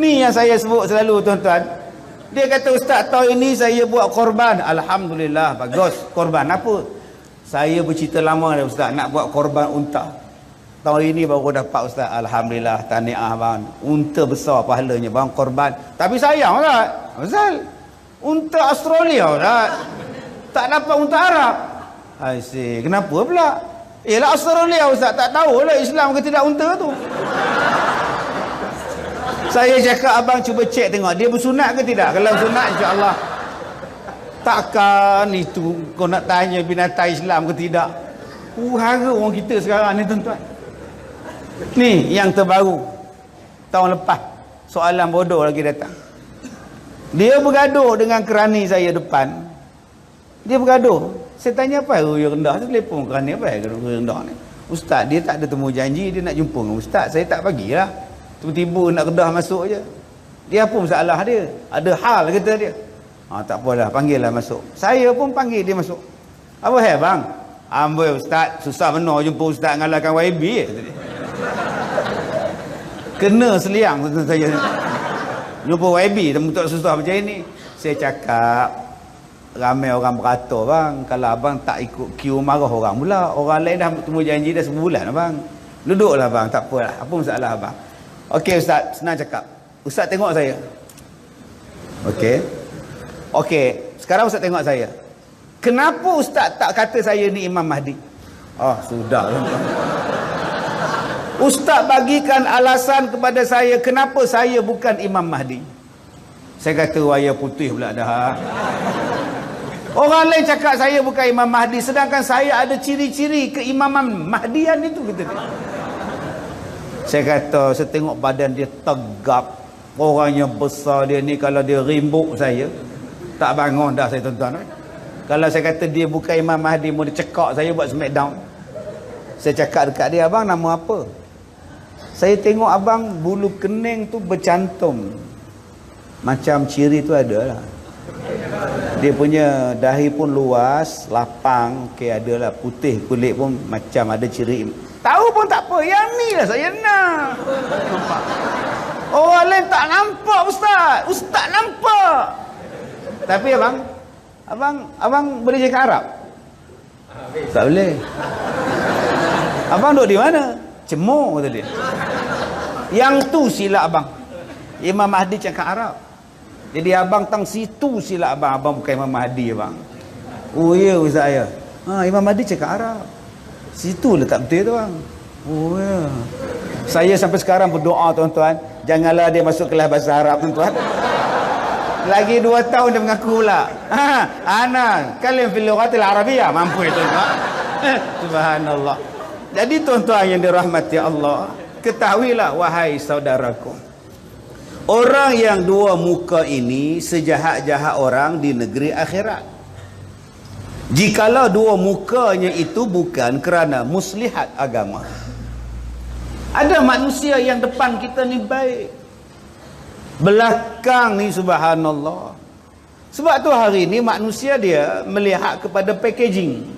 Ni yang saya sebut selalu tuan-tuan. Dia kata, ustaz, tahun ini saya buat korban. Alhamdulillah, bagus. Korban apa? Saya bercerita lama dah ustaz, nak buat korban unta. Tahun ini baru dapat ustaz. Alhamdulillah, tahniah bang. Unta besar pahalanya bang, korban. Tapi sayang tak? Ustaz, unta Australia tak? Tak dapat unta Arab. Asyik, kenapa pula? Yelah Australia ustaz, tak tahulah Islam ke tidak unta tu. Saya cakap, abang cuba cek tengok dia bersunat ke tidak. Kalau bersunat, insya-Allah. Takkan itu kau nak tanya binatang Islam ke tidak. Hara orang kita sekarang ni tuan-tuan. Ni yang terbaru tahun lepas, soalan bodoh lagi datang. Dia bergaduh dengan kerani saya depan. Dia bergaduh. Saya tanya, apa yang rendah tu? Telefon kerani apa yang rendah ni? Ustaz, dia tak ada temu janji, dia nak jumpa dengan ustaz. Saya tak bagilah. Tiba-tiba nak kedah masuk je. Dia apa masalah dia? Ada hal kata dia. Tak apalah, panggillah masuk. Saya pun panggil dia masuk. Apa hal bang? Amboi ustaz, susah benar jumpa ustaz ngalahkan YB kata dia. Kena seliang kata saya. Jumpa YB tak susah macam ni. Saya cakap, ramai orang berkata bang, kalau abang tak ikut queue marah orang pula. Orang lain dah temu janji dah sebulan abang. Duduklah bang, tak apalah. Apa masalah abang? Okey ustaz, senang cakap. Ustaz tengok saya. Okey, sekarang ustaz tengok saya. Kenapa ustaz tak kata saya ni Imam Mahdi? Sudah. Ustaz bagikan alasan kepada saya kenapa saya bukan Imam Mahdi. Saya kata wayar putih pula dah. Orang lain cakap saya bukan Imam Mahdi, sedangkan saya ada ciri-ciri keimaman Mahdian itu, kata dia. Saya kata, saya tengok badan dia tegap, orangnya besar dia ni, kalau dia rimbuk saya tak bangun dah saya tuan-tuan. Kalau saya kata dia bukan Imam Mahdi, mau dia cekak saya buat smackdown. Saya cakap dekat dia, abang nama apa? Saya tengok abang bulu kening tu bercantum, macam ciri tu ada lah. Dia punya dahi pun luas, lapang, adalah putih, kulit pun macam ada ciri. Tahu pun tak apa, yang ni lah saya nak. Orang lain tak nampak ustaz. Ustaz nampak. Tapi abang boleh cakap Arab? Tak boleh. Abang duduk di mana? Cemur kata dia. Yang tu silap abang. Imam Mahdi cakap Arab. Jadi abang tang situ silap abang. Abang bukan Imam Mahdi abang. Oh ya ustaz ya. Imam Mahdi cakap Arab. Situ letak betul tu bang. Oh ya. Saya sampai sekarang berdoa tuan-tuan, janganlah dia masuk kelas bahasa Arab tuan-tuan. Lagi 2 tahun dia mengaku pula. Ana kalim fil lughatil arabiyyah, mampu itu tuan. Subhanallah. Jadi tuan-tuan yang dirahmati Allah, ketahuilah wahai saudaraku, orang yang dua muka ini sejahat-jahat orang di negeri akhirat. Jikalau dua mukanya itu bukan kerana muslihat agama. Ada manusia yang depan kita ni baik, belakang ni subhanallah. Sebab tu hari ni manusia dia melihat kepada packaging,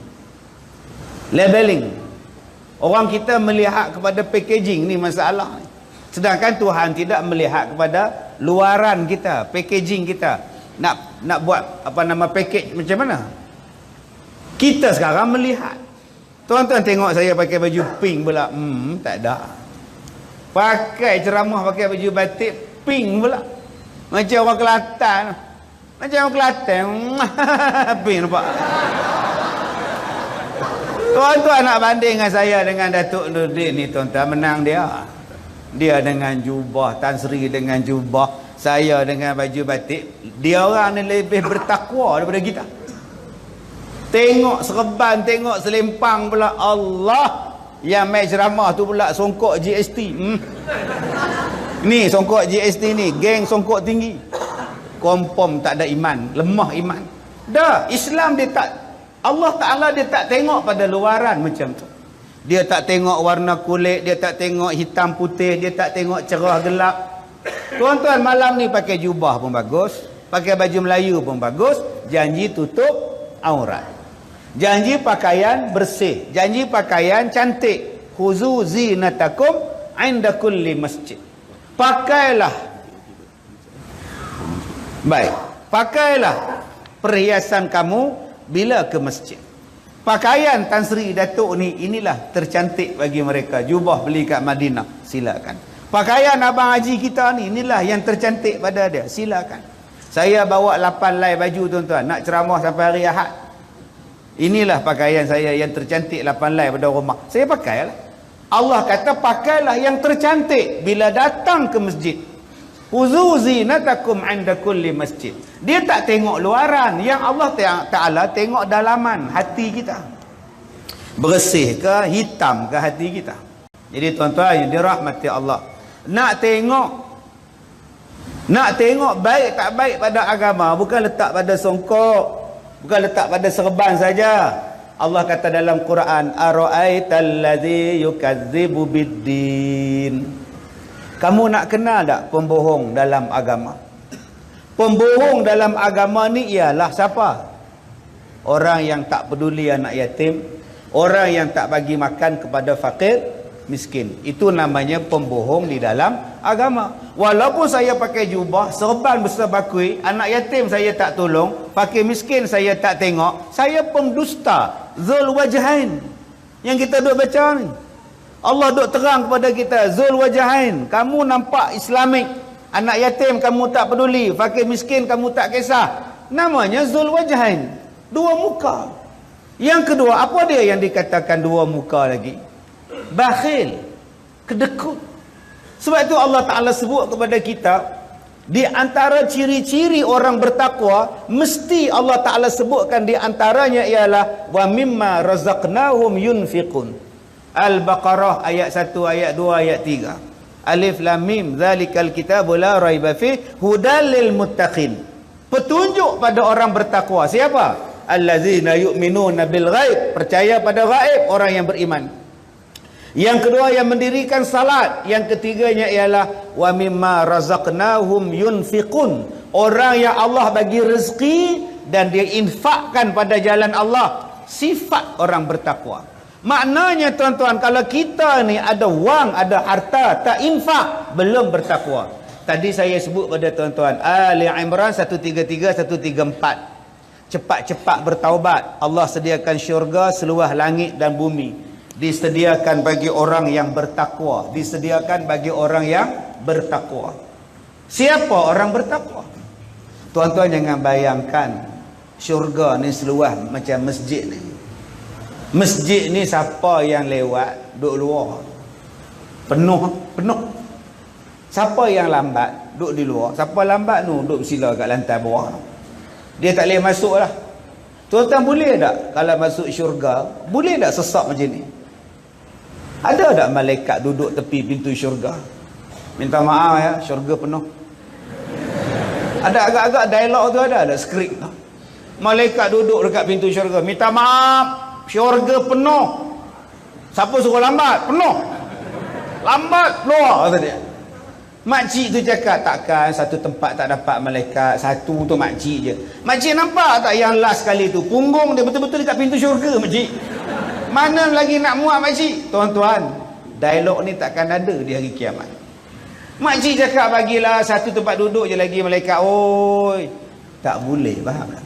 labeling. Orang kita melihat kepada packaging ni masalah. Sedangkan Tuhan tidak melihat kepada luaran kita, packaging kita. Nak buat apa nama package macam mana? Kita sekarang melihat. Tuan-tuan tengok saya pakai baju pink pula. Tak ada. Pakai ceramah pakai baju batik pink pula. Macam orang Kelantan. Macam orang Kelantan. Pink nampak. Tuan-tuan nak banding dengan saya dengan Datuk Nurdin ni tuan-tuan, menang dia. Dia dengan jubah, Tan Sri dengan jubah, saya dengan baju batik. Dia orang ni lebih bertakwa daripada kita. Tengok serban, tengok selempang pula. Allah, yang main ceramah tu pula songkok GST. Ni songkok GST ni, geng songkok tinggi. Kompom tak ada iman, lemah iman. Dah, Islam dia tak, Allah Ta'ala dia tak tengok pada luaran macam tu. Dia tak tengok warna kulit, dia tak tengok hitam putih, dia tak tengok cerah gelap. Tuan-tuan malam ni pakai jubah pun bagus, pakai baju Melayu pun bagus, janji tutup aurat. Janji pakaian bersih, janji pakaian cantik. Khuzu zinatakum inda kulli masjid. Pakailah Baik, pakailah perhiasan kamu bila ke masjid. Pakaian Tan Sri Datuk ni, inilah tercantik bagi mereka. Jubah beli kat Madinah, silakan. Pakaian Abang Haji kita ni, inilah yang tercantik pada dia, silakan. Saya bawa 8 lai baju tuan-tuan, nak ceramah sampai hari Ahad. Inilah pakaian saya yang tercantik 8 lai pada rumah. Saya pakailah. Allah kata pakailah yang tercantik bila datang ke masjid. Huzu zinatakum 'inda kulli masjid. Dia tak tengok luaran, yang Allah Taala tengok dalaman hati kita. Bersih ke, hitam ke hati kita. Jadi tuan-tuan yang dirahmati Allah, nak tengok baik tak baik pada agama, bukan letak pada songkok, bukan letak pada serban saja. Allah kata dalam Quran, ara'aital ladzi yukadzibu biddin. Kamu nak kenal tak pembohong dalam agama? Pembohong dalam agama ni ialah siapa? Orang yang tak peduli anak yatim, orang yang tak bagi makan kepada fakir miskin. Itu namanya pembohong di dalam agama. Walaupun saya pakai jubah, serban besar bakui, anak yatim saya tak tolong, fakir miskin saya tak tengok, saya pendusta, zul wajhain. Yang kita duk baca ni, Allah duk terang kepada kita, zul wajahain. Kamu nampak Islamik, anak yatim kamu tak peduli, fakir miskin kamu tak kisah. Namanya zul wajahain, dua muka. Yang kedua, apa dia yang dikatakan dua muka lagi? Bakhil, kedekut. Sebab itu Allah Ta'ala sebut kepada kita, di antara ciri-ciri orang bertakwa, mesti Allah Ta'ala sebutkan di antaranya ialah wa mimma razaqnahum yunfiqun. Al-Baqarah ayat 1, ayat 2, ayat 3. Alif Lam Mim, zalikal kitabu la raiba fi hudal lil muttaqin. Petunjuk pada orang bertakwa. Siapa? Allazina yu'minuna bil ghaib, percaya pada ghaib, orang yang beriman. Yang kedua, yang mendirikan salat. Yang ketiganya ialah wa mimma razaqnahum yunfiqun, orang yang Allah bagi rezeki dan dia infakkan pada jalan Allah. Sifat orang bertakwa. Maknanya tuan-tuan, kalau kita ni ada wang, ada harta, tak infak, belum bertakwa. Tadi saya sebut pada tuan-tuan, Ali Imran 133, 134. Cepat-cepat bertaubat. Allah sediakan syurga seluas langit dan bumi. Disediakan bagi orang yang bertakwa. Disediakan bagi orang yang bertakwa. Siapa orang bertakwa? Tuan-tuan jangan bayangkan syurga ni seluas macam masjid ni. Masjid ni siapa yang lewat duduk luar, penuh. Siapa yang lambat duduk di luar. Siapa lambat tu duduk bersila kat lantai bawah, dia tak boleh masuk lah. Tuan-tuan boleh tak kalau masuk syurga, boleh tak sesak macam ni? Ada tak malaikat duduk tepi pintu syurga, minta maaf ya, syurga penuh? Ada agak-agak dialog tu, ada skrip tu. Malaikat duduk dekat pintu syurga, minta maaf, syurga penuh. Siapa suruh lambat? Penuh. Lambat keluar, kata dia. Makcik tu cakap, takkan satu tempat tak dapat malaikat, satu tu makcik je. Makcik nampak tak yang last kali tu, punggung dia betul-betul dekat pintu syurga, makcik. Mana lagi nak muat makcik? Tuan-tuan, dialog ni takkan ada di hari kiamat. Makcik cakap, bagilah satu tempat duduk je lagi malaikat. Oi, tak boleh, faham tak?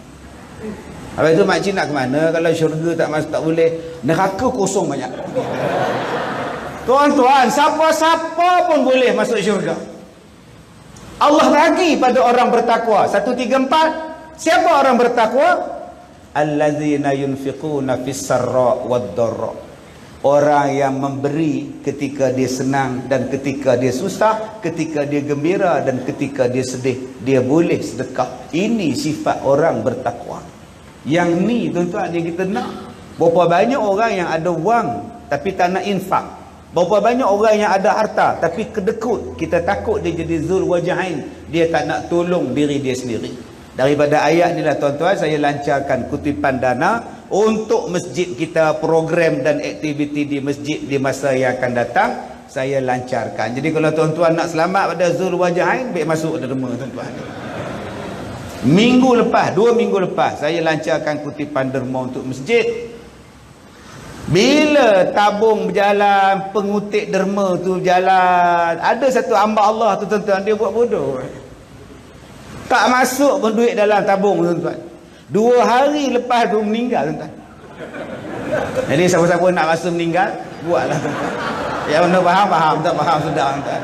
Habis tu makcik nak ke mana kalau syurga tak masuk, tak boleh. Neraka kosong banyak. Tuan-tuan, siapa-siapa pun boleh masuk syurga. Allah bagi pada orang bertakwa. 134. Siapa orang bertakwa? Allazina yunfiquna fis sarra wad dharra. Orang yang memberi ketika dia senang dan ketika dia susah, ketika dia gembira dan ketika dia sedih, dia boleh sedekah. Ini sifat orang bertakwa. Yang ni tuan-tuan yang kita nak. Berapa banyak orang yang ada wang tapi tak nak infak. Berapa banyak orang yang ada harta tapi kedekut. Kita takut dia jadi zul wajahain, dia tak nak tolong diri dia sendiri. Daripada ayat ni lah tuan-tuan, saya lancarkan kutipan dana untuk masjid kita, program dan aktiviti di masjid di masa yang akan datang saya lancarkan. Jadi kalau tuan-tuan nak selamat pada zul wajahain, baik masuk derma tuan-tuan. Minggu lepas, 2 minggu lepas, saya lancarkan kutipan derma untuk masjid. Bila tabung berjalan, pengutik derma tu berjalan, ada satu hamba Allah tu tuan-tuan, dia buat bodoh. Tak masuk pun duit dalam tabung tuan-tuan. 2 hari lepas tu meninggal tuan-tuan. Jadi siapa-siapa nak rasa meninggal, buatlah tuan-tuan. Yang mana faham, tak faham sudah tuan-tuan.